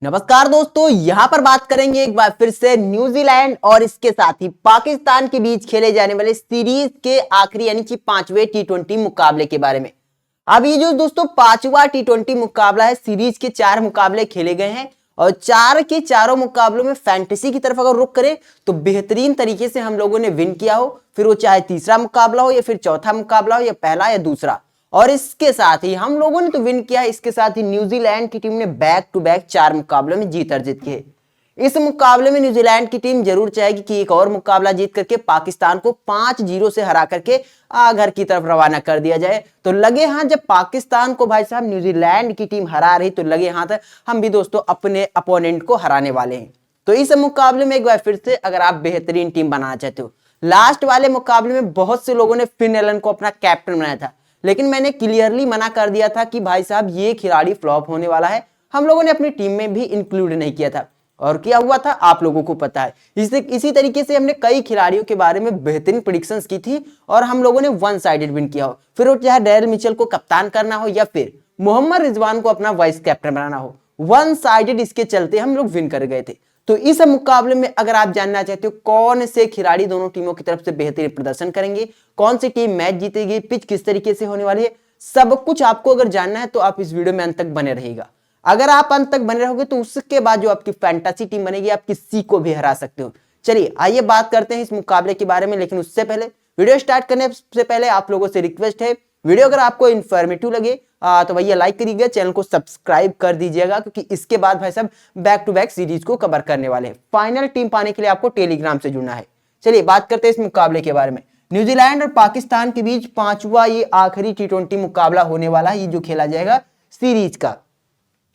नमस्कार दोस्तों, यहां पर बात करेंगे एक बार फिर से न्यूजीलैंड और इसके साथ ही पाकिस्तान के बीच खेले जाने वाले सीरीज के आखिरी यानी कि 5वें टी20 मुकाबले के बारे में। अब ये जो दोस्तों 5वां टी20 मुकाबला है, सीरीज के 4 मुकाबले खेले गए हैं और 4 के चारों मुकाबलों में फैंटेसी की तरफ अगर रुख करें तो बेहतरीन तरीके से हम लोगों ने विन किया हो, फिर वो चाहे तीसरा मुकाबला हो या फिर चौथा मुकाबला हो या पहला या दूसरा। और इसके साथ ही हम लोगों ने तो विन किया, इसके साथ ही न्यूजीलैंड की टीम ने बैक टू बैक 4 मुकाबलों में जीत अर्जित की है। इस मुकाबले में न्यूजीलैंड की टीम जरूर चाहेगी कि एक और मुकाबला जीत करके पाकिस्तान को 5-0 से हरा करके घर की तरफ रवाना कर दिया जाए। तो लगे हाथ जब पाकिस्तान को भाई साहब न्यूजीलैंड की टीम हरा रही तो लगे हाथ हम भी दोस्तों अपने अपोनेंट को हराने वाले हैं। तो इस मुकाबले में एक बार फिर से अगर आप बेहतरीन टीम बनाना चाहते हो, लास्ट वाले मुकाबले में बहुत से लोगों ने फिन एलन को अपना कैप्टन बनाया था, लेकिन मैंने क्लियरली मना कर दिया था कि भाई साहब ये खिलाड़ी फ्लॉप होने वाला है। हम लोगों ने अपनी टीम में भी इंक्लूड नहीं किया था और क्या हुआ था आप लोगों को पता है। इसी तरीके से हमने कई खिलाड़ियों के बारे में बेहतरीन प्रेडिक्शंस की थी और हम लोगों ने वन साइडेड विन किया हो, फिर वो चाहे डेरिल मिचेल को कप्तान करना हो या फिर मोहम्मद रिजवान को अपना वाइस कैप्टन बनाना हो, वन साइडेड इसके चलते हम लोग विन कर गए थे। तो इस मुकाबले में अगर आप जानना चाहते हो कौन से खिलाड़ी दोनों टीमों की तरफ से बेहतरीन प्रदर्शन करेंगे, कौन सी टीम मैच जीतेगी, पिच किस तरीके से होने वाली है, सब कुछ आपको अगर जानना है तो आप इस वीडियो में अंत तक बने रहिएगा। अगर आप अंत तक बने रहोगे तो उसके बाद जो आपकी फैंटेसी टीम बनेगी आप किसी को भी हरा सकते हो। चलिए आइए बात करते हैं इस मुकाबले के बारे में, लेकिन उससे पहले वीडियो स्टार्ट करने से पहले आप लोगों से रिक्वेस्ट है, वीडियो अगर आपको इन्फॉर्मेटिव लगे तो भैया लाइक करिएगा, चैनल को सब्सक्राइब कर दीजिएगा, क्योंकि इसके बाद भाई साहब बैक टू बैक सीरीज को कवर करने वाले हैं। फाइनल टीम पाने के लिए आपको टेलीग्राम से जुड़ना है। चलिए बात करते हैं इस मुकाबले के बारे में। न्यूजीलैंड और पाकिस्तान के बीच 5वां ये आखिरी टी20 मुकाबला होने वाला है, ये जो खेला जाएगा सीरीज का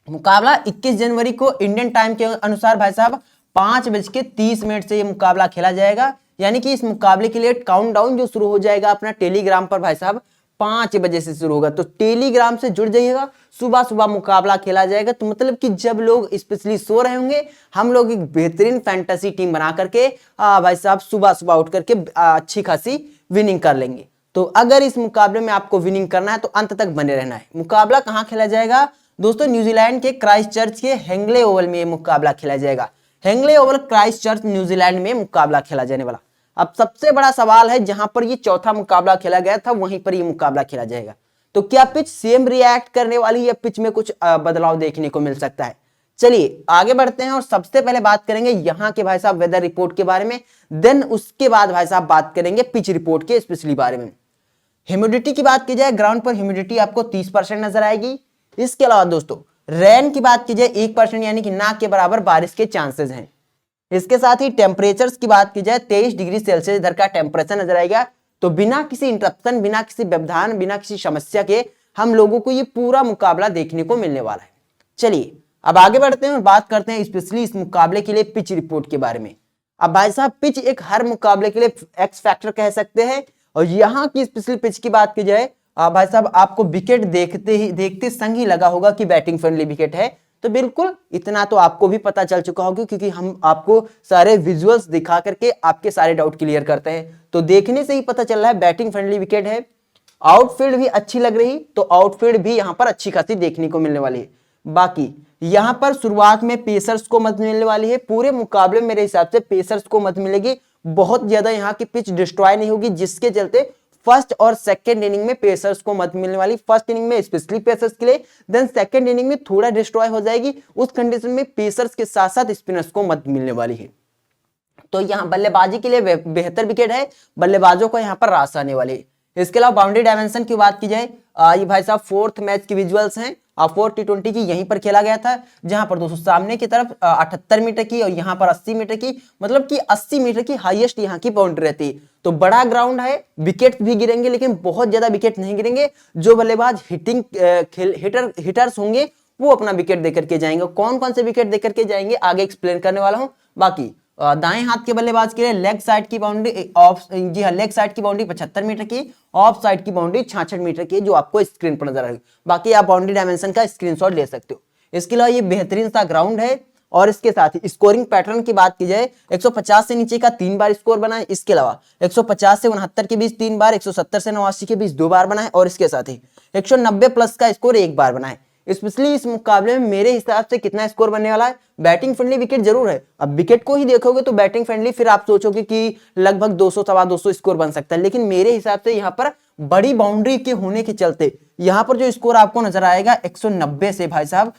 मुकाबला 21 जनवरी को इंडियन टाइम के अनुसार भाई साहब 5:30 से ये मुकाबला खेला जाएगा। यानी कि इस मुकाबले के लिए काउंटडाउन जो शुरू हो जाएगा अपना टेलीग्राम पर भाई साहब 5 बजे से शुरू होगा। तो टेलीग्राम से जुड़ जाइएगा, सुबह सुबह मुकाबला खेला जाएगा। तो मतलब कि जब लोग स्पेशली सो रहे होंगे, हम लोग एक बेहतरीन फैंटेसी टीम बना करके भाई साहब सुबह सुबह उठ करके अच्छी खासी विनिंग कर लेंगे। तो अगर इस मुकाबले में आपको विनिंग करना है तो अंत तक बने रहना है। मुकाबला कहाँ खेला जाएगा दोस्तों? न्यूजीलैंड के क्राइस्टचर्च के हेंगले ओवल में ये मुकाबला खेला जाएगा। हेंगले ओवल क्राइस्टचर्च न्यूजीलैंड में मुकाबला खेला जाने वाला। अब सबसे बड़ा सवाल है, जहां पर ये चौथा मुकाबला खेला गया था वहीं पर ये मुकाबला खेला जाएगा, तो क्या पिच सेम रिएक्ट करने वाली या पिच में कुछ बदलाव देखने को मिल सकता है? चलिए आगे बढ़ते हैं और सबसे पहले बात करेंगे यहाँ के भाई साहब वेदर रिपोर्ट के बारे में, देन उसके बाद भाई साहब बात करेंगे पिच रिपोर्ट के स्पेशली बारे में। ह्यूमिडिटी की बात की जाए, ग्राउंड पर ह्यूमिडिटी आपको 30% नजर आएगी। इसके अलावा दोस्तों रेन की बात की जाए 1% यानी कि ना के बराबर बारिश के चांसेस हैं। इसके साथ ही टेम्परेचर्स की बात की जाए 23 डिग्री सेल्सियस इधर का टेम्परेचर नजर आएगा। तो बिना किसी इंटरप्शन, बिना किसी व्यवधान, बिना किसी समस्या के हम लोगों को ये पूरा मुकाबला देखने को मिलने वाला है। चलिए अब आगे बढ़ते हैं और बात करते हैं स्पेशली इस मुकाबले के लिए पिच रिपोर्ट के बारे में। अब भाई साहब पिच एक हर मुकाबले के लिए एक्स फैक्टर कह सकते हैं, और यहाँ की स्पेशल पिच की बात की जाए भाई साहब आपको विकेट देखते संग ही लगा होगा कि बैटिंग फ्रेंडली विकेट है। तो बिल्कुल इतना तो आपको भी पता चल चुका होगा, क्योंकि हम आपको सारे विजुअल्स दिखा करके आपके सारे डाउट क्लियर करते हैं। तो देखने से ही पता चल रहा है बैटिंग फ्रेंडली विकेट है। आउटफील्ड भी अच्छी लग रही, तो आउटफील्ड भी यहाँ पर अच्छी खासी देखने को मिलने वाली है। बाकी यहाँ पर शुरुआत में पेसर्स को मत मिलने वाली है, पूरे मुकाबले में मेरे हिसाब से पेसर्स को मत मिलेगी। बहुत ज्यादा यहाँ की पिच डिस्ट्रॉय नहीं होगी, जिसके चलते फर्स्ट और सेकंड इनिंग में पेसर्स को मत मिलने वाली। फर्स्ट इनिंग में स्पेशली पेसर्स के लिए, देन सेकंड इनिंग में थोड़ा डिस्ट्रॉय हो जाएगी। उस कंडीशन में पेसर्स के साथ साथ स्पिनर्स को मत मिलने वाली है। तो यहाँ बल्लेबाजी के लिए बेहतर विकेट है, बल्लेबाजों को यहाँ पर रास आने वाली है। इसके अलावा बाउंड्री डायमेंशन की बात की जाए, ये भाई साहब 4th मैच की विजुअल्स हैं। 4th टी20 की यहीं पर खेला गया था, जहां पर दोस्तों सामने की तरफ 78 मीटर की और यहाँ पर 80 मीटर की, मतलब कि 80 मीटर की हाईएस्ट यहाँ की बाउंड्री रहती है। तो बड़ा ग्राउंड है, विकेट भी गिरेंगे लेकिन बहुत ज्यादा विकेट नहीं गिरेंगे। जो बल्लेबाज हिटर्स होंगे वो अपना विकेट देकर के जाएंगे। कौन कौन से विकेट देकर के जाएंगे आगे एक्सप्लेन करने वाला हूं। बाकी दाएं हाथ के बल्लेबाज के लिए लेग साइड की बाउंड्री लेग साइड की बाउंड्री 75 मीटर की, ऑफ साइड की बाउंड्री 66 मीटर की, जो आपको स्क्रीन पर नजर आएगी। बाकी आप बाउंड्री डायमेंशन का स्क्रीनशॉट ले सकते हो। इसके अलावा ये बेहतरीन सा ग्राउंड है। और इसके साथ ही स्कोरिंग पैटर्न की बात की जाए, 150 से नीचे का 3 बार स्कोर बना है। इसके अलावा 150 से 69 के बीच 3 बार, 170 से 89 के बीच 2 बार बना है। और इसके साथ ही 190 प्लस का स्कोर 1 बार बना है। स्पेशली इस मुकाबले में मेरे हिसाब से कितना स्कोर बनने वाला है। बैटिंग फ्रेंडली विकेट जरूर है, अब विकेट को ही देखोगे तो बैटिंग फ्रेंडली, फिर आप सोचोगे कि लगभग 200 सवा 200 स्कोर बन सकता है, लेकिन मेरे हिसाब से यहाँ पर बड़ी बाउंड्री के होने के चलते यहाँ पर जो स्कोर आपको नजर आएगा 190 से भाई साहब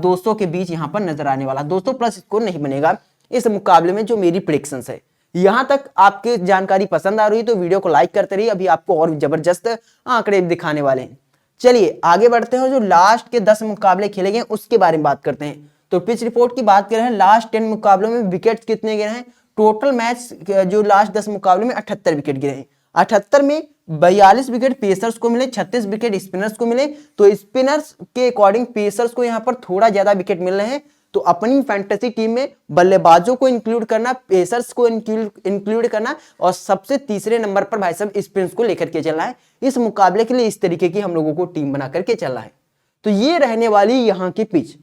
200 के बीच यहाँ पर नजर आने वाला, 200 प्लस स्कोर नहीं बनेगा इस मुकाबले में, जो मेरी प्रेडिक्शंस है। यहां तक आपकी जानकारी पसंद आ रही है तो वीडियो को लाइक करते रहिए, अभी आपको और जबरदस्त आंकड़े दिखाने वाले हैं। चलिए आगे बढ़ते हैं, जो लास्ट के 10 मुकाबले खेले गए उसके बारे में बात करते हैं। तो पिच रिपोर्ट की बात करें, लास्ट 10 मुकाबलों में विकेट कितने गिरे हैं, टोटल मैच जो लास्ट 10 मुकाबले में 78 विकेट गिरे हैं। 78 में 42 विकेट पेसर्स को मिले, 36 विकेट स्पिनर्स को मिले। तो स्पिनर्स के अकॉर्डिंग पेसर्स को यहाँ पर थोड़ा ज्यादा विकेट मिल रहे हैं। तो अपनी फैंटेसी टीम में बल्लेबाजों को इंक्लूड करना, पेसर्स को इंक्लूड करना और सबसे तीसरे नंबर पर भाई साहब स्पिनर्स को लेकर के चलना है। इस मुकाबले के लिए इस तरीके की हम लोगों को टीम बना करके चलना है। तो ये रहने वाली यहाँ की पिच।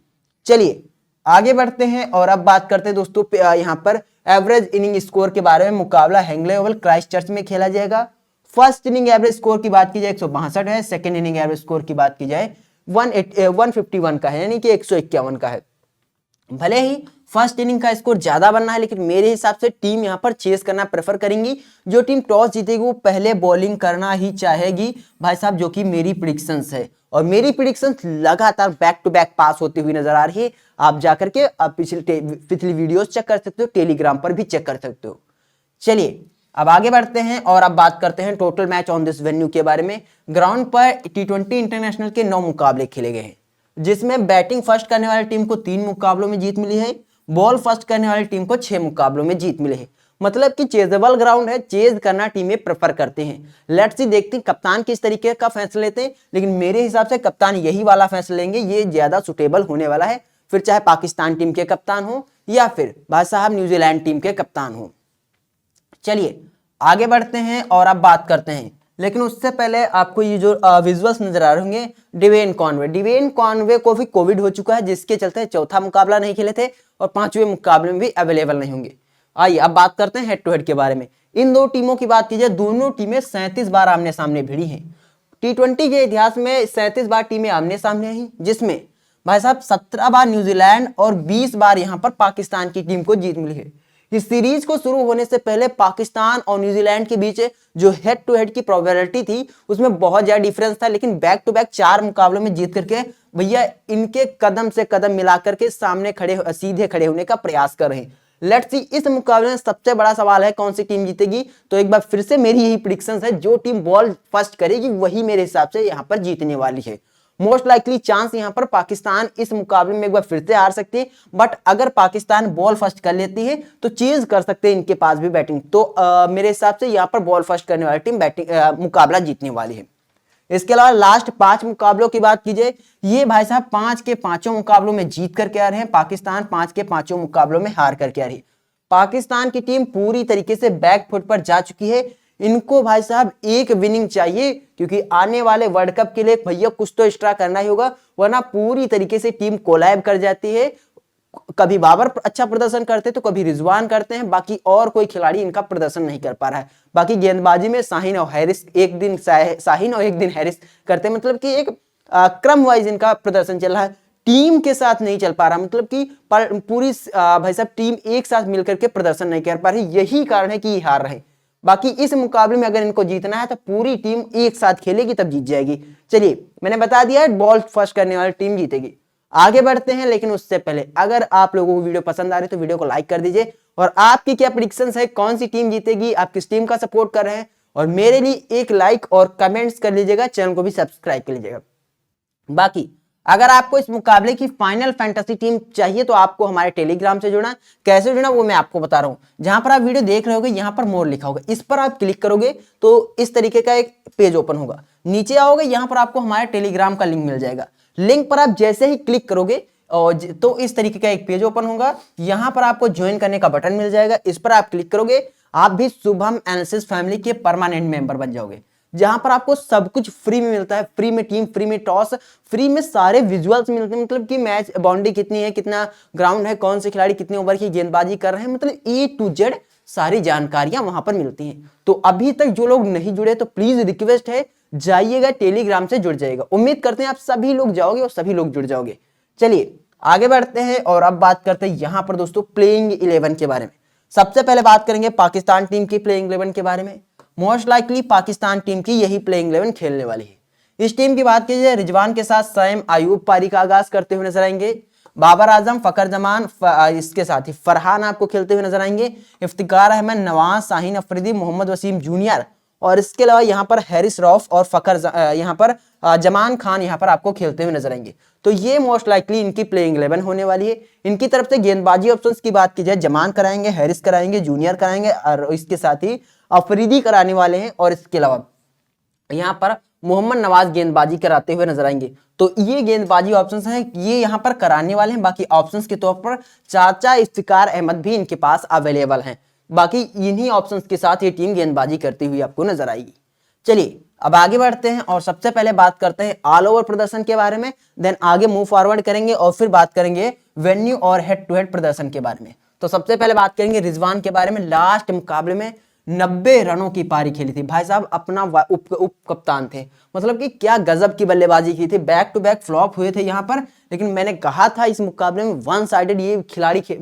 चलिए आगे बढ़ते हैं और अब बात करते हैं दोस्तों यहाँ पर एवरेज इनिंग स्कोर के बारे में। मुकाबला हैंगले ओवल क्राइस्टचर्च में खेला जाएगा। फर्स्ट इनिंग एवरेज स्कोर की बात की जाए 162 है, सेकेंड इनिंग एवरेज स्कोर की बात की जाए 151 का है, यानी कि 151 का है। भले ही फर्स्ट इनिंग का स्कोर ज्यादा बनना है, लेकिन मेरे हिसाब से टीम यहां पर चेस करना प्रेफर करेंगी। जो टीम टॉस जीतेगी वो पहले बॉलिंग करना ही चाहेगी भाई साहब, जो कि मेरी प्रेडिक्शंस है। और मेरी प्रेडिक्शंस लगातार बैक टू बैक पास होती हुई नजर आ रही है। आप जाकर के पिछली वीडियोस चेक कर सकते हो, टेलीग्राम पर भी चेक कर सकते हो। चलिए अब आगे बढ़ते हैं और अब बात करते हैं total match on this venue के बारे में। ग्राउंड पर T20 इंटरनेशनल के 9 मुकाबले खेले गए हैं, जिसमें बैटिंग फर्स्ट करने वाली टीम को 3 मुकाबलों में जीत मिली है, बॉल फर्स्ट करने वाली टीम को 6 मुकाबलों में जीत मिली है। मतलब कि चेजेबल ग्राउंड है, चेज करना टीमें प्रेफर करते हैं। लेट्स सी देखते हैं कप्तान किस तरीके का फैसला लेते हैं, लेकिन मेरे हिसाब से कप्तान यही वाला फैसला लेंगे, ये ज्यादा सुटेबल होने वाला है। फिर चाहे पाकिस्तान टीम के कप्तान हो या फिर भाई साहब न्यूजीलैंड टीम के कप्तान हो। चलिए आगे बढ़ते हैं और अब बात करते हैं, लेकिन उससे पहले आपको ये जो विजुअल्स नजर आ रहे होंगे डिवेन कॉनवे को भी कोविड हो चुका है, जिसके चलते चौथा मुकाबला नहीं खेले थे और 5वें मुकाबले में भी अवेलेबल नहीं होंगे। आइए अब बात करते हैं हेड टू हेड के बारे में। इन दो टीमों की बात की जाए, दोनों टीमें 37 बार आमने सामने भिड़ी हैं। T20 के इतिहास में 37 बार टीमें आमने सामने आई, जिसमें भाई साहब 17 बार न्यूजीलैंड और 20 बार यहां पर पाकिस्तान की टीम को जीत मिली है। इस सीरीज को शुरू होने से पहले पाकिस्तान और न्यूजीलैंड के बीच जो हेड टू हेड की प्रोबेबिलिटी थी उसमें बहुत ज्यादा डिफरेंस था, लेकिन बैक टू बैक 4 मुकाबलों में जीत करके भैया इनके कदम से कदम मिला करके सामने सीधे खड़े होने का प्रयास कर रहे हैं। लेट्स सी इस मुकाबले में सबसे बड़ा सवाल है कौन सी टीम जीतेगी। तो एक बार फिर से मेरी यही प्रेडिक्शंस है, जो टीम बॉल फर्स्ट करेगी वही मेरे हिसाब से यहां पर जीतने वाली है। मोस्ट लाइकली चांस यहां पर पाकिस्तान इस मुकाबले में एक बार फिर से हार सकती है, बट अगर पाकिस्तान बॉल फर्स्ट कर लेती है तो चेज कर सकते हैं इनके पास भी बैटिंग। तो मेरे हिसाब से यहां पर बॉल फर्स्ट करने वाली टीम बैटिंग मुकाबला जीतने वाली है। इसके अलावा लास्ट 5 मुकाबलों की बात कीजिए, ये भाई साहब 5 के 5 मुकाबलों में जीत करके आ रहे हैं, पाकिस्तान 5 के 5 मुकाबलों में हार करके आ रही है। पाकिस्तान की टीम पूरी तरीके से बैक फुट पर जा चुकी है। इनको भाई साहब एक विनिंग चाहिए, क्योंकि आने वाले वर्ल्ड कप के लिए भैया कुछ तो एक्स्ट्रा करना ही होगा, वरना पूरी तरीके से टीम कोलैब कर जाती है। कभी बाबर अच्छा प्रदर्शन करते तो कभी रिजवान करते हैं, बाकी और कोई खिलाड़ी इनका प्रदर्शन नहीं कर पा रहा है। बाकी गेंदबाजी में शाहीन और हैरिस एक दिन हैरिस करते हैं, मतलब कि एक क्रम वाइज इनका प्रदर्शन चल रहा है, टीम के साथ नहीं चल पा रहा। मतलब कि पूरी भाई साहब टीम एक साथ मिलकर के प्रदर्शन नहीं कर पा रही, यही कारण है कि ये हार रहे। बाकी इस मुकाबले में अगर इनको जीतना है तो पूरी टीम एक साथ खेलेगी तब जीत जाएगी। चलिए मैंने बता दिया है बॉल फर्स्ट करने वाली टीम जीतेगी। आगे बढ़ते हैं, लेकिन उससे पहले अगर आप लोगों को वीडियो पसंद आ रही है तो वीडियो को लाइक कर दीजिए, और आपकी क्या प्रेडिक्शंस है, कौन सी टीम जीतेगी, आप किस टीम का सपोर्ट कर रहे हैं, और मेरे लिए एक लाइक और कमेंट्स कर लीजिएगा, चैनल को भी सब्सक्राइब कर लीजिएगा। बाकी अगर आपको इस मुकाबले की फाइनल फैंटेसी टीम चाहिए तो आपको हमारे टेलीग्राम से जुड़ना। कैसे जुड़ना वो मैं आपको बता रहा हूं। जहां पर आप वीडियो देख रहे होगे यहां पर मोर लिखा होगा, इस पर आप क्लिक करोगे तो इस तरीके का एक पेज ओपन होगा। नीचे आओगे यहां पर आपको हमारे टेलीग्राम का लिंक मिल जाएगा। लिंक पर आप जैसे ही क्लिक करोगे और तो इस तरीके का एक पेज ओपन होगा। यहां पर आपको ज्वाइन करने का बटन मिल जाएगा, इस पर आप क्लिक करोगे, आप भी शुभम एनालिसिस फैमिली के परमानेंट मेंबर बन जाओगे, जहां पर आपको सब कुछ फ्री में मिलता है। फ्री में टीम, फ्री में टॉस, फ्री में सारे विजुअल्स मिलते हैं, मतलब कि मैच बाउंड्री कितनी है, कितना ग्राउंड है, कौन से खिलाड़ी कितने ओवर की गेंदबाजी कर रहे हैं, मतलब A to Z सारी जानकारियां वहां पर मिलती हैं। तो अभी तक जो लोग नहीं जुड़े तो प्लीज रिक्वेस्ट है जाइएगा, टेलीग्राम से जुड़ जाइएगा। उम्मीद करते हैं आप सभी लोग जाओगे और सभी लोग जुड़ जाओगे। चलिए आगे बढ़ते हैं और अब बात करते हैं यहां पर दोस्तों प्लेइंग 11 के बारे में। सबसे पहले बात करेंगे पाकिस्तान टीम की प्लेइंग 11 के बारे में। मोस्ट लाइकली पाकिस्तान टीम की यही प्लेइंग 11 खेलने वाली है। इस टीम की बात की जाए, रिजवान के साथ सैम अयूब पारी का आगाज करते हुए नजर आएंगे। बाबर आजम, फकर जमान, इसके साथ ही फरहान आपको खेलते हुए नजर आएंगे। इफ्तिकार अहमद, नवाज, शाहीन अफरीदी, मोहम्मद वसीम जूनियर और इसके अलावा यहाँ पर हैरिस रऊफ और यहाँ पर जमान खान यहाँ पर आपको खेलते हुए नजर आएंगे। तो ये मोस्ट लाइकली इनकी प्लेइंग 11 होने वाली है। इनकी तरफ से गेंदबाजी ऑप्शंस की बात की जाए, जमान कराएंगे, हैरिस कराएंगे, जूनियर कराएंगे और इसके साथ ही अफरीदी कराने वाले हैं और इसके अलावा यहाँ पर मोहम्मद नवाज गेंदबाजी कराते हुए नजर आएंगे। तो ये गेंदबाजी ऑप्शंस हैं, ये यहाँ पर कराने वाले हैं। बाकी ऑप्शंस के तौर पर चाचा इफ्तिकार अहमद भी इनके पास अवेलेबल हैं। बाकी इन्हीं ऑप्शंस के साथ ये टीम गेंदबाजी करती हुई आपको नजर आएगी। चलिए अब आगे बढ़ते हैं और सबसे पहले बात करते हैं ऑल ओवर प्रदर्शन के बारे में, देन आगे मूव फॉरवर्ड करेंगे और फिर बात करेंगे वेन्यू और हेड टू हेड प्रदर्शन के बारे में। तो सबसे पहले बात करेंगे रिजवान के बारे में। लास्ट मुकाबले में 90 रनों की पारी खेली थी भाई साहब, अपना उप कप्तान थे, मतलब कि क्या गजब की बल्लेबाजी की थी। बैक टू बैक फ्लॉप हुए थे यहाँ पर, लेकिन मैंने कहा था इस मुकाबले में वन साइडेड ये खिलाड़ी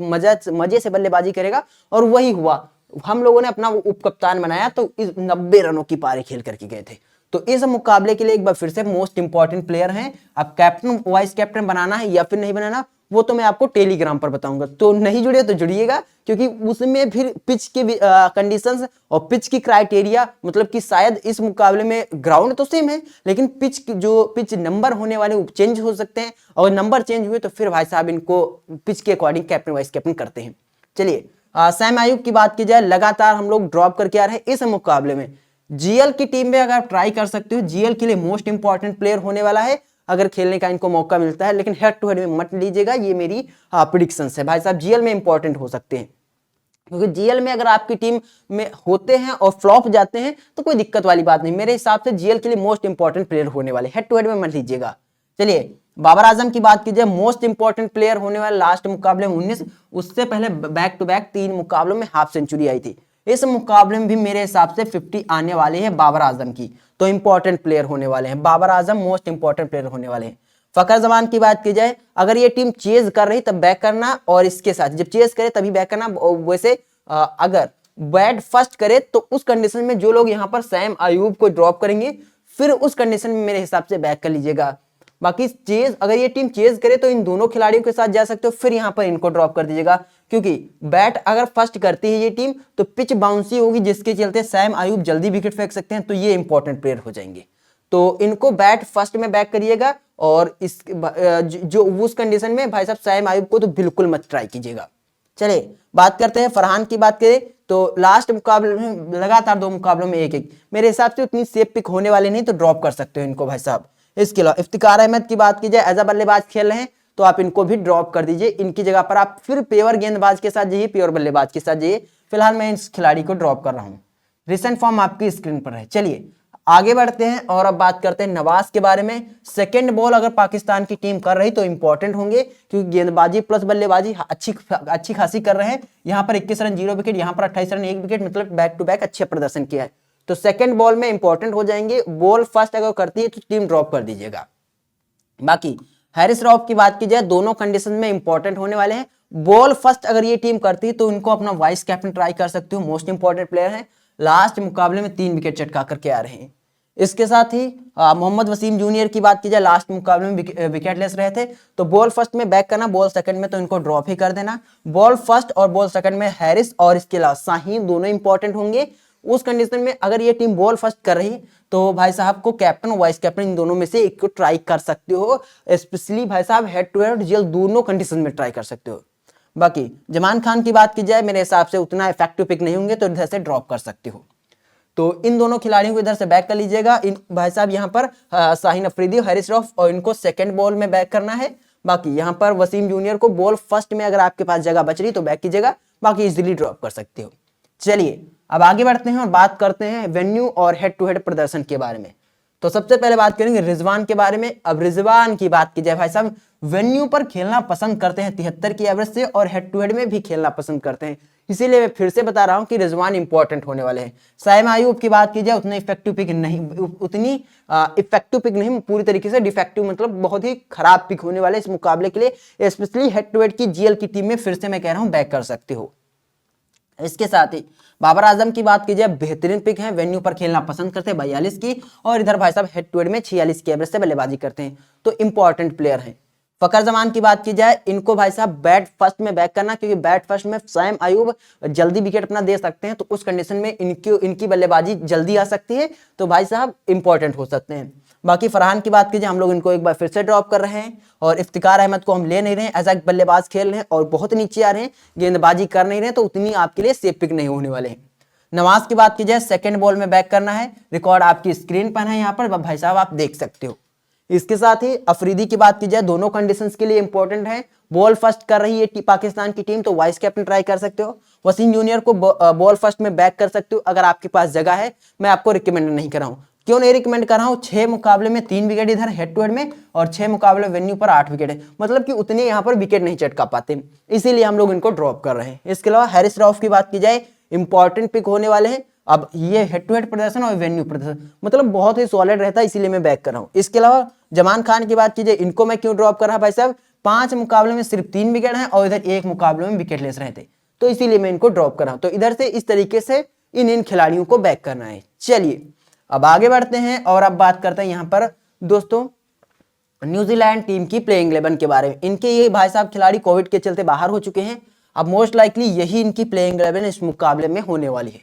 मजे से बल्लेबाजी करेगा और वही हुआ। हम लोगों ने अपना उप कप्तान बनाया तो इस 90 रनों की पारी खेल करके गए थे। तो इस मुकाबले के लिए एक बार फिर से मोस्ट इंपॉर्टेंट प्लेयर हैं। अब कैप्टन वाइस कैप्टन बनाना है या फिर नहीं बनाना वो तो मैं आपको टेलीग्राम पर बताऊंगा, तो नहीं जुड़े तो जुड़िएगा, क्योंकि उसमें फिर पिच के कंडीशंस और पिच की क्राइटेरिया, मतलब कि शायद इस मुकाबले में ग्राउंड तो सेम है लेकिन पिच नंबर होने वाले चेंज हो सकते हैं और नंबर चेंज हुए तो फिर भाई साहब इनको पिच के अकॉर्डिंग कैप्टन वाइस कैप्टन करते हैं। चलिए सैम अयूब की बात की जाए, लगातार हम लोग ड्रॉप करके आ रहे हैं। इस मुकाबले में जीएल की टीम में अगर आप ट्राई कर सकते हो, जीएल के लिए मोस्ट इंपॉर्टेंट प्लेयर होने वाला है अगर खेलने का इनको मौका मिलता है, लेकिन हेड टू हेड में मत लीजिएगा, ये मेरी प्रेडिक्शंस है भाई साहब। जीएल में इंपॉर्टेंट हो सकते हैं, क्योंकि जीएल में अगर आपकी टीम में होते हैं और फ्लॉप जाते हैं तो कोई दिक्कत वाली बात नहीं। मेरे हिसाब से जीएल के लिए मोस्ट इंपॉर्टेंट प्लेयर होने वाले, हेड टू हेड में मत लीजिएगा। चलिए बाबर आजम की बात कीजिए, मोस्ट इंपॉर्टेंट प्लेयर होने वाले, लास्ट मुकाबले में 19, उससे पहले बैक टू बैक 3 मुकाबलों में हाफ सेंचुरी आई थी। इस मुकाबले में भी मेरे हिसाब से 50 आने वाले हैं बाबर आजम की, तो इंपॉर्टेंट प्लेयर होने वाले हैं। Babar Azam most important player होने वाले हैं। फकर जमान की बात की जाए, अगर ये टीम चेज कर रही तब बैक करना और इसके साथ जब चेज करे तभी बैक करना। वैसे अगर बैट फर्स्ट करे तो उस कंडीशन में जो लोग यहाँ पर सैम अयूब को ड्रॉप करेंगे फिर उस कंडीशन में मेरे हिसाब से बैक कर लीजिएगा। बाकी चेज अगर ये टीम चेज करे तो इन दोनों खिलाड़ियों के साथ जा सकते हो, फिर यहाँ पर इनको ड्रॉप कर दीजिएगा, क्योंकि बैट अगर फर्स्ट करती है ये टीम तो पिच बाउंसी होगी जिसके चलते सैम अयूब जल्दी विकेट फेंक सकते हैं, तो ये इंपॉर्टेंट प्लेयर हो जाएंगे। तो इनको बैट फर्स्ट में बैक करिएगा और इस जो उस कंडीशन में भाई साहब सैम अयूब को तो बिल्कुल मत ट्राई कीजिएगा। चलिए बात करते हैं फरहान की। बात करें तो लास्ट मुकाबले में लगातार 2 मुकाबलों में 1-1, मेरे हिसाब से उतनी सेफ पिक होने वाली नहीं, तो ड्रॉप कर सकते हो इनको भाई साहब। इसके अलावा इफ्तिकार अहमद की बात की जाए, एज अ बल्लेबाज खेल रहे हैं तो आप इनको भी ड्रॉप कर दीजिए। इनकी जगह पर आप फिर पेवर गेंदबाज के साथ जाइए, पेवर बल्लेबाज के साथ जाइए। फिलहाल मैं इस खिलाड़ी को ड्रॉप कर रहा हूं, रिसेंट फॉर्म आपकी स्क्रीन पर है। चलिए आगे बढ़ते हैं और अब बात करते हैं नवाज के बारे में। सेकंड बॉल अगर पाकिस्तान की टीम कर रही तो इंपॉर्टेंट होंगे, क्योंकि गेंदबाजी प्लस बल्लेबाजी अच्छी खासी कर रहे हैं। यहाँ पर 21 रन 0 विकेट, यहाँ पर 28 रन 1 विकेट, मतलब बैक टू बैक अच्छे प्रदर्शन किया है, तो सेकंड बॉल में इंपॉर्टेंट हो जाएंगे। बॉल फर्स्ट अगर करती है तो टीम ड्रॉप कर दीजिएगा। बाकी हैरिस रऊफ की बात की जाए, दोनों कंडीशन में इंपॉर्टेंट होने वाले हैं। बॉल फर्स्ट अगर ये टीम करती है तो इनको अपना वाइस कैप्टन ट्राई कर सकते हो, मोस्ट इंपॉर्टेंट प्लेयर है। लास्ट मुकाबले में 3 विकेट चटका करके आ रहे हैं। इसके साथ ही मोहम्मद वसीम जूनियर की बात की जाए, लास्ट मुकाबले में विकेटलेस रहे थे, तो बॉल फर्स्ट में बैक करना, बॉल सेकंड में तो इनको ड्रॉप ही कर देना। बॉल फर्स्ट और बॉल सेकंड में हैरिस और इसके अलावा शाहीन दोनों इंपॉर्टेंट होंगे। उस कंडीशन में अगर ये टीम बॉल फर्स्ट कर रही तो भाई साहब को कैप्टन वाइस कैप्टन इन दोनों में से एक को ट्राई कर सकते हो, स्पेशली भाई साहब हेड टू हेड जेल दोनों कंडीशन में ट्राई कर सकते हो। बाकी जमान खान की बात की जाए, मेरे हिसाब से उतना इफेक्टिव पिक नहीं होंगे तो इधर से ड्रॉप कर सकते हो। तो इन दोनों खिलाड़ियों को इधर से बैक कर लीजिएगा। इन भाई साहब यहाँ पर शाहीन अफरीदी, हैरिस रऊफ और इनको सेकंड बॉल में बैक करना है। बाकी यहाँ पर वसीम जूनियर को बॉल फर्स्ट में अगर आपके पास जगह बच रही तो बैक कीजिएगा, बाकी इजीली ड्रॉप कर सकते हो। चलिए अब आगे बढ़ते हैं और बात करते हैं वेन्यू और हेड टू हेड प्रदर्शन के बारे में। तो सबसे पहले बात करेंगे रिजवान के बारे में। अब रिजवान की बात की जाए, भाई साहब वेन्यू पर खेलना पसंद करते हैं 73 की एवरेज से और हेड टू हेड में भी खेलना पसंद करते हैं। इसीलिए मैं फिर से बता रहा हूं कि रिजवान इंपॉर्टेंट होने वाले हैं। साइम आयूब की बात की जाए उतनी इफेक्टिव पिक नहीं, उतनी इफेक्टिव पिक नहीं, पूरी तरीके से डिफेक्टिव, मतलब बहुत ही खराब पिक होने वाले इस मुकाबले के लिए, स्पेशली हेड टू हेड की जीएल की टीम में फिर से मैं कह रहा हूं बैक कर सकते हो। इसके साथ ही बाबर आजम की बात की जाए बेहतरीन पिक है, वेन्यू पर खेलना पसंद करते हैं 42 की, और इधर भाई साहब हेड टू हेड में 46 की एवरेज से बल्लेबाजी करते हैं, तो इंपॉर्टेंट प्लेयर हैं। फकर जमान की बात की जाए, इनको भाई साहब बैट फर्स्ट में बैक करना, क्योंकि बैट फर्स्ट में साइम आयूब जल्दी विकेट अपना दे सकते हैं, तो उस कंडीशन में इनकी बल्लेबाजी जल्दी आ सकती है, तो भाई साहब इंपॉर्टेंट हो सकते हैं। बाकी फरहान की बात कीजिए, हम लोग इनको एक बार फिर से ड्रॉप कर रहे हैं, और इफ्तिकार अहमद को हम ले नहीं रहे हैं, एज ए बल्लेबाज खेल रहे हैं और बहुत नीचे आ रहे हैं, गेंदबाजी कर नहीं रहे हैं, तो उतनी आपके लिए सेफ पिक नहीं होने वाले हैं। नवाज की बात की जाए सेकंड बॉल में बैक करना है, रिकॉर्ड आपकी स्क्रीन पर है यहाँ पर भाई साहब आप देख सकते हो। इसके साथ ही अफरीदी की बात की जाए दोनों कंडीशंस के लिए इंपॉर्टेंट है, बॉल फर्स्ट कर रही है पाकिस्तान की टीम, तो वाइस कैप्टन ट्राई कर सकते हो। वसीम जूनियर को बॉल फर्स्ट में बैक कर सकते हो अगर आपके पास जगह है, मैं आपको रिकमेंड नहीं कर रहा हूं। क्यों नहीं रिकमेंड कर रहा हूं? 6 मुकाबले में 3 विकेट इधर हेड टू हेड में, और 6 मुकाबले वेन्यू पर 8 विकेट है, मतलब कि उतने यहाँ पर विकेट नहीं चटका पाते, इसीलिए हम लोग इनको ड्रॉप कर रहे हैं। इसके अलावा हैरिस रऊफ की बात की जाए इंपॉर्टेंट पिक होने वाले हैं, अब ये हेड टू हेड प्रदर्शन और वेन्यू प्रदर्शन मतलब बहुत ही सॉलिड रहता है, इसीलिए मैं बैक कर रहा हूँ। इसके अलावा जमान खान की बात कीजिए, इनको मैं क्यों ड्रॉप कर रहा भाई साहब, 5 मुकाबले में सिर्फ 3 विकेट हैं और इधर 1 मुकाबले में विकेट लेस रहे थे, तो इसीलिए मैं इनको ड्रॉप कर रहा हूँ। तो इधर से इस तरीके से इन खिलाड़ियों को बैक करना है। चलिए अब आगे बढ़ते हैं और अब बात करते हैं यहाँ पर दोस्तों न्यूजीलैंड टीम की प्लेइंग 11 के बारे में। इनके ये भाई साहब खिलाड़ी कोविड के चलते बाहर हो चुके हैं, अब मोस्ट लाइकली यही इनकी प्लेइंग 11 इस मुकाबले में होने वाली है।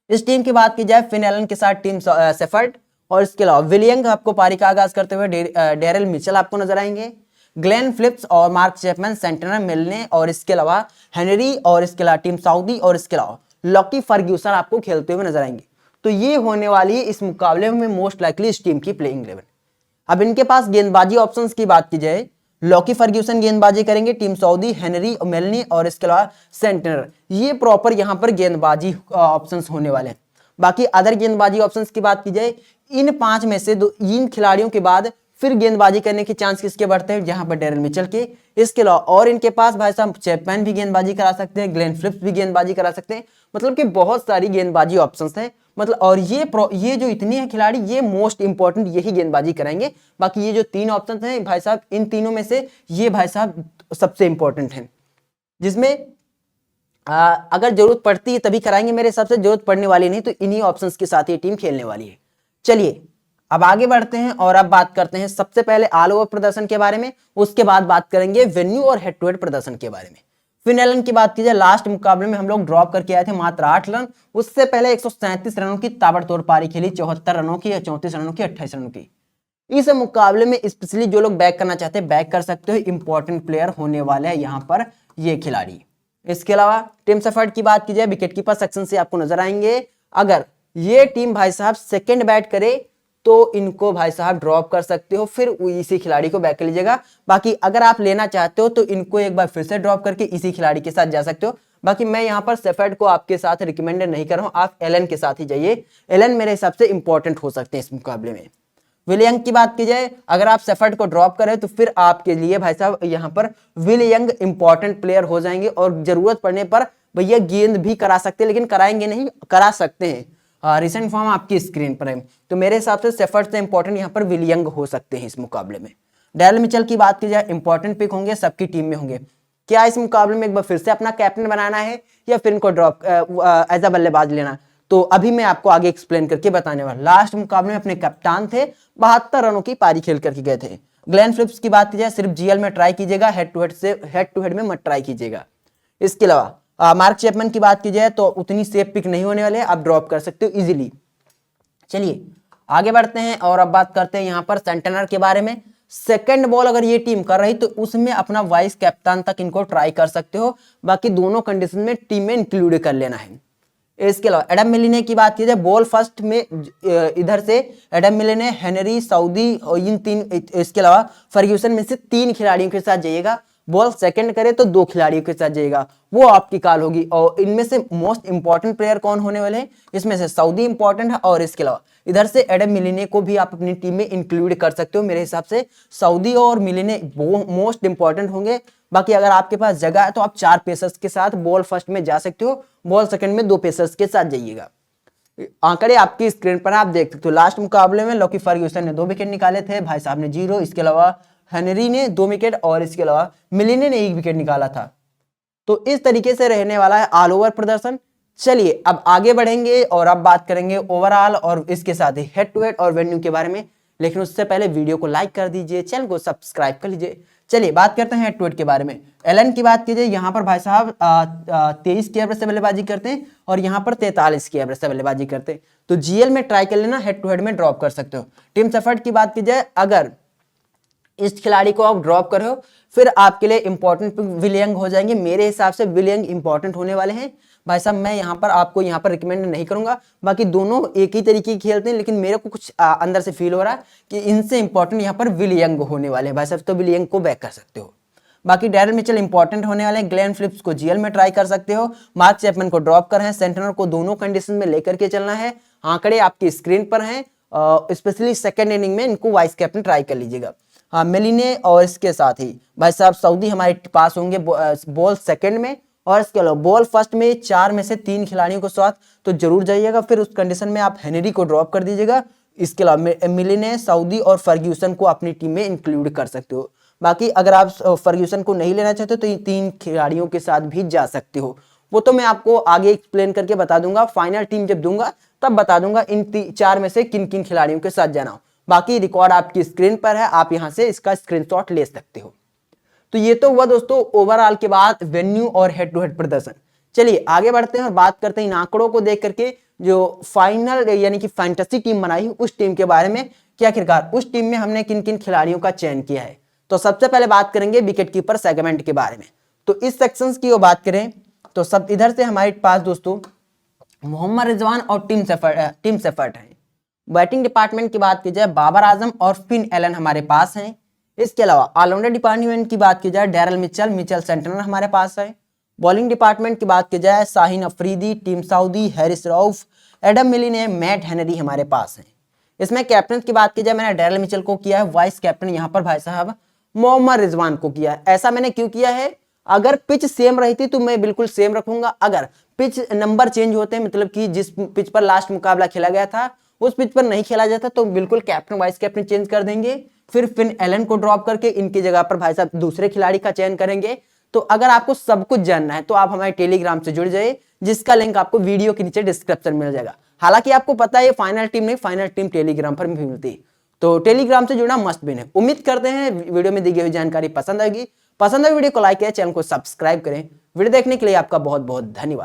इस टीम की बात की जाए फिन एलन के साथ टीम सेफर्ड, और इसके अलावा विलियंग आपको पारी का आगाज करते हुए डेरिल मिचेल आपको नजर आएंगे, ग्लेन फिलिप्स और मार्क चैपमैन सेंटनर मिलने, और इसके अलावा हेनरी, और इसके अलावा टीम सऊदी, और इसके अलावा लॉकी फर्ग्यूसन आपको खेलते हुए नजर आएंगे। तो ये होने वाली है इस मुकाबले में मोस्ट लाइकली इस टीम की प्लेइंग 11। अब इनके पास गेंदबाजी ऑप्शंस की बात की जाए, लॉकी फर्ग्यूसन गेंदबाजी करेंगे, टीम सऊदी हेनरी मेलनी, और इसके अलावा सेंटनर, ये प्रॉपर यहाँ पर गेंदबाजी ऑप्शंस होने वाले हैं। बाकी अदर गेंदबाजी ऑप्शंस की बात की जाए, इन 5 में से इन खिलाड़ियों के बाद फिर गेंदबाजी करने के चांस किसके बढ़ते हैं, जहां पर डेरिल मिचेल के। इसके अलावा और इनके पास भाई साहब चैपमैन भी गेंदबाजी करा सकते हैं, ग्लेन फिलिप्स भी गेंदबाजी करा सकते हैं, मतलब कि बहुत सारी गेंदबाजी ऑप्शंस हैं, मतलब और ये जो इतने हैं खिलाड़ी, ये मोस्ट इंपॉर्टेंट यही गेंदबाजी कराएंगे। बाकी ये जो 3 ऑप्शंस हैं भाई साहब, इन तीनों में से ये भाई साहब सबसे इंपॉर्टेंट हैं, जिसमें अगर जरूरत पड़ती है तभी कराएंगे, मेरे हिसाब से जरूरत पड़ने वाली नहीं, तो इन्हीं ऑप्शंस के साथ ये टीम खेलने वाली है। चलिए अब आगे बढ़ते हैं और अब बात करते हैं सबसे पहले ऑल ओवर प्रदर्शन के बारे में, उसके बाद बात करेंगे वेन्यू और हेड टू हेड प्रदर्शन के बारे में। फिन एलन की बात की जाए, लास्ट मुकाबले में हम लोग ड्रॉप करके आए थे मात्र 8 रन, उससे पहले 137 रनों की ताबड़तोड़ पारी खेली, 74 रनों की या 34 रनों की, 28 रनों की। इस मुकाबले में स्पेशली जो लोग बैक करना चाहते हैं बैक कर सकते हो, इंपॉर्टेंट प्लेयर होने वाले हैं यहाँ पर ये खिलाड़ी। इसके अलावा टीम सेफर्ड की बात की जाए, विकेट कीपर सेक्शन से आपको नजर आएंगे। अगर ये टीम भाई साहब सेकंड बैट करे तो इनको भाई साहब ड्रॉप कर सकते हो, फिर इसी खिलाड़ी को बैक कर लीजिएगा। बाकी अगर आप लेना चाहते हो तो इनको एक बार फिर से ड्रॉप करके इसी खिलाड़ी के साथ जा सकते हो। बाकी मैं यहाँ पर सेफर्ड को आपके साथ रिकमेंड नहीं कर रहा हूँ, आप एलन के साथ ही जाइए, एलन मेरे हिसाब से इंपॉर्टेंट हो सकते हैं इस मुकाबले में। विलियंग की बात की जाए, अगर आप सेफर्ड को ड्रॉप करें तो फिर आपके लिए भाई साहब यहाँ पर विलियंग इंपॉर्टेंट प्लेयर हो जाएंगे, और जरूरत पड़ने पर भैया गेंद भी करा सकते हैं, लेकिन कराएंगे नहीं, करा सकते हैं। रिसेंट फॉर्म आपकी स्क्रीन पर है, तो मेरे हिसाब से सेफर्ड से इंपॉर्टेंट यहाँ पर विलियंग हो सकते हैं इस मुकाबले में। डेरिल मिचेल की बात की जाए, इंपॉर्टेंट पिक होंगे, सबकी टीम में होंगे। क्या इस मुकाबले में एक बार फिर से अपना कैप्टन बनाना है या फिर इनको ड्रॉप एज अ बल्लेबाज लेना, तो अभी मैं आपको आगे एक्सप्लेन करके बताने वाला। लास्ट मुकाबले में अपने कप्तान थे, 72 रनों की पारी खेल करके गए थे। ग्लेन फिलिप्स की बात की जाए, सिर्फ जीएल में ट्राई कीजिएगा, हेड टू हेड में मत ट्राई कीजिएगा। इसके अलावा मार्क चैपमैन की बात की जाए तो उतनी सेफ पिक नहीं होने वाले, आप ड्रॉप कर सकते हो इजीली। चलिए आगे बढ़ते हैं और अब बात करते हैं यहाँ पर सेंटनर के बारे में। सेकंड बॉल अगर ये टीम कर रही तो उसमें अपना वाइस कैप्टन तक इनको ट्राई कर सकते हो, बाकी दोनों कंडीशन में टीम में इंक्लूड कर लेना है। इसके अलावा एडम मिलिने की बात की जाए, बॉल फर्स्ट में इधर से एडम मिलिने, हेनरी, सऊदी और इन 3, इसके अलावा फर्ग्यूसन में से 3 खिलाड़ियों के साथ जाइएगा। बॉल सेकंड करे तो 2 खिलाड़ियों के साथ जाएगा, वो आपकी कॉल होगी। और इनमें से मोस्ट इंपॉर्टेंट प्लेयर कौन होने वाले हैं, इसमें से सऊदी इंपॉर्टेंट है और इसके अलावा इधर से एडम मिलिने को भी आप अपनी टीम में इंक्लूड कर सकते हो। मेरे हिसाब से सऊदी और मिलिने मोस्ट इंपॉर्टेंट होंगे। बाकी अगर आपके पास जगह है तो आप 4 पेसर्स के साथ बॉल फर्स्ट में जा सकते हो, बॉल सेकंड में 2 पेसर्स के साथ जाइएगा। आंकड़े आपकी स्क्रीन पर आप देख सकते हो। लास्ट मुकाबले में लॉकी फर्ग्यूसन ने 2 विकेट निकाले थे, भाई साहब ने 0, इसके अलावा हेनरी ने 2 विकेट और इसके अलावा मिलिने ने 1 विकेट निकाला था। तो इस तरीके से रहने वाला है ऑल ओवर प्रदर्शन। चलिए अब आगे बढ़ेंगे और अब बात करेंगे ओवरऑल और इसके साथ ही हेड टू हेड और वेन्यू के बारे में। लेकिन उससे पहले वीडियो को लाइक कर दीजिए, चैनल को सब्सक्राइब कर लीजिए। चलिए बात करते हैं हेड टू हेड के बारे में। एलन की बात कीजिए, यहाँ पर भाई साहब 23 की एवरेज से बल्लेबाजी करते हैं और यहाँ पर 43 की एवरेज से बल्लेबाजी करते हैं। तो जीएल में ट्राई कर लेना, हेड टू हेड में ड्रॉप कर सकते हो। टीम एफर्ट की बात की जाए, अगर इस खिलाड़ी को आप ड्रॉप कर रहे हो फिर आपके लिए इंपॉर्टेंट विलियंग हो जाएंगे। मेरे हिसाब से विलियंग इंपॉर्टेंट होने वाले हैं भाई साहब। मैं यहाँ पर आपको यहाँ पर रिकमेंड नहीं करूंगा, बाकी दोनों एक ही तरीके की खेलते हैं, लेकिन मेरे को कुछ अंदर से फील हो रहा है कि इनसे इंपॉर्टेंट यहाँ पर विलियंग होने वाले हैं भाई साहब। तो विलियंग को बैक कर सकते हो। बाकी डैरल मिचेल इंपॉर्टेंट होने वाले हैं। ग्लेन फिलिप्स को जीएल में ट्राई कर सकते हो। मार्क चैपमैन को ड्रॉप कर रहे हैं। सेंटनर को दोनों कंडीशन में लेकर के चलना है। आंकड़े आपकी स्क्रीन पर हैं, स्पेशली सेकंड इनिंग में इनको वाइस कैप्टन ट्राई कर लीजिएगा। हाँ, मिलिने और इसके साथ ही भाई साहब सऊदी हमारे पास होंगे बॉल सेकंड में और इसके अलावा बॉल फर्स्ट में 4 में से 3 खिलाड़ियों के साथ तो जरूर जाइएगा। फिर उस कंडीशन में आप हेनरी को ड्रॉप कर दीजिएगा। इसके अलावा मिलिने, सऊदी और फर्ग्यूसन को अपनी टीम में इंक्लूड कर सकते हो। बाकी अगर आप फर्ग्यूसन को नहीं लेना चाहते तो इन 3 खिलाड़ियों के साथ भी जा सकते हो। वो तो मैं आपको आगे एक्सप्लेन करके बता दूंगा, फाइनल टीम जब दूंगा तब बता दूंगा इन 4 में से किन किन खिलाड़ियों के साथ जाना हो। बाकी रिकॉर्ड आपकी स्क्रीन पर है, आप यहां से इसका स्क्रीनशॉट ले सकते हो। तो ये तो हुआ दोस्तों ओवरऑल के बाद वेन्यू और हेड टू हेड प्रदर्शन। चलिए आगे बढ़ते हैं और बात करते हैं इन आंकड़ों को देख करके जो फाइनल यानी कि फैंटेसी टीम बनाई उस टीम के बारे में कि आखिरकार उस टीम में हमने किन किन खिलाड़ियों का चयन किया है। तो सबसे पहले बात करेंगे विकेट कीपर सेगमेंट के बारे में। तो इस सेक्शन की बात करें तो सब इधर से हमारे पास दोस्तों मोहम्मद रिजवान और टीम सेफर्ट है। बैटिंग डिपार्टमेंट की बात की जाए बाबर आजम और फिन एलन हमारे पास हैं। इसके अलावा ऑलराउंडर डिपार्टमेंट की बात की जाए डैरल मिचेल सेंटनर हमारे पास है। बॉलिंग डिपार्टमेंट की बात की जाए Shaheen Afridi, Tim Southee, Haris Rauf, Adam Milne, Matt Henry हमारे पास हैं। इसमें कैप्टन की बात की जाए मैंने डैरल मिचेल को किया है, वाइस कैप्टन यहाँ पर भाई साहब मोहम्मद रिजवान को किया है। ऐसा मैंने क्यों किया है, अगर पिच सेम रहती तो मैं बिल्कुल सेम रखूंगा। अगर पिच नंबर चेंज होते हैं, मतलब कि जिस पिच पर लास्ट मुकाबला खेला गया था उस पिच पर नहीं खेला जाता तो बिल्कुल कैप्टन वाइस कैप्टन चेंज कर देंगे। फिर फिन एलन को ड्रॉप करके इनकी जगह पर भाई साहब दूसरे खिलाड़ी का चयन करेंगे। तो अगर आपको सब कुछ जानना है तो आप हमारे टेलीग्राम से जुड़ जाइए, जिसका लिंक आपको वीडियो के नीचे डिस्क्रिप्शन में मिल जाएगा। हालांकि आपको पता है ये फाइनल टीम नहीं, फाइनल टीम टेलीग्राम पर भी मिलती है, तो टेलीग्राम से जुड़ना मस्ट बिन है। उम्मीद करते हैं वीडियो में दी गई जानकारी पसंद आएगी। पसंद है वीडियो को लाइक करें, चैनल को सब्सक्राइब करें। वीडियो देखने के लिए आपका बहुत बहुत धन्यवाद।